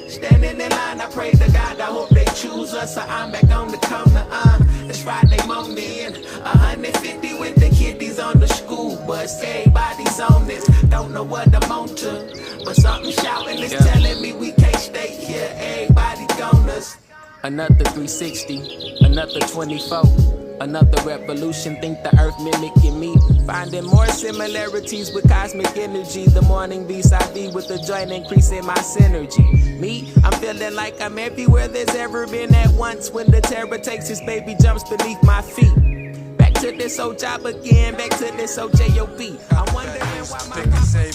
Standing in line, I pray to God, I hope they choose us. So I'm back on the corner, it's Friday morning. 150 with the kiddies on the school bus. Everybody's on this, don't know what I'm on to, but something shouting is telling me we can't stay here. Everybody gone us. Another 360, another 24. Another revolution, think the earth mimicking me. Finding more similarities with cosmic energy. The morning vis-a-vis with the joint increasing my synergy. Me, I'm feeling like I'm everywhere there's ever been at once. When the terror takes his baby jumps beneath my feet. Back to this old job again, back to this old J.O.B. I'm wondering why my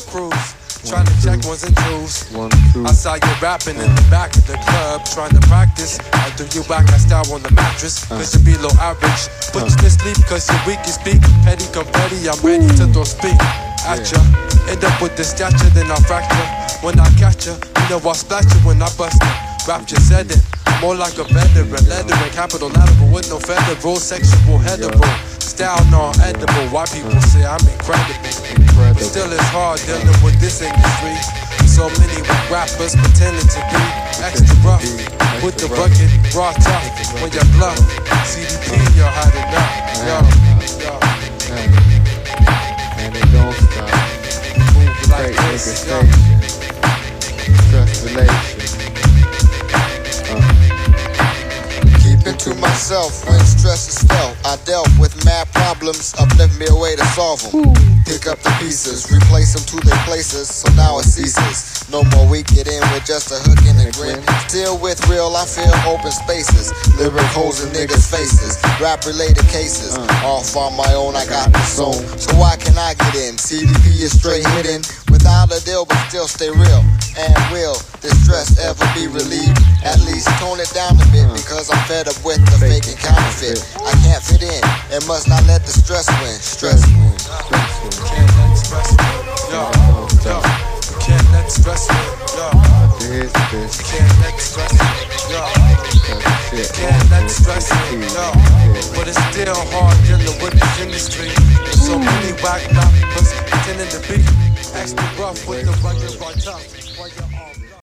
cruise. Trying to check ones and twos. I saw you rapping in the back of the club, trying to practice. I do you back, I style on the mattress, cause you be low average. Put you to sleep cause you're weak, you speak. Petty confetti, I'm ready to throw speak at ya. End up with the stature, then I'll fracture. When I catch ya, you know I'll splash you when I bust ya. Rap just said it, more like a veteran. Lettering, capital lettable with no federal. Sexual, hetero, style non-edible. Why people say I'm incredible. Still it's hard dealing with this industry. So many rappers pretending to be extra rough. With the bucket, raw tough. When you bluff, CDP, you're hot enough. Yo. And it don't stop. Move like this, yo. Trust relation. Keeping to myself when stress is felt. I dealt with mad problems, uplift me a way to solve them. Pick up the pieces, replace them to their places, so now it ceases. No more we get in with just a hook and a grin. Still with real, I feel open spaces. Lyric holes in niggas' faces. Rap related cases. Off on my own, I got this zone. So why can I get in? CDP is straight hidden. Without a deal, but still stay real. And will this stress ever be relieved? At least tone it down a bit, because I'm fed up with the fake and counterfeit. I can't fit in and must not let the stress win. Stress win. Can't let the stress win. Yo. Can't let the stress win. Yo. Can't let the stress win. Yo. Can't let the stress win. Yo. But it's still hard dealing with this industry. There's so many whack rappers pretending to be extra rough with the rugged raw tough.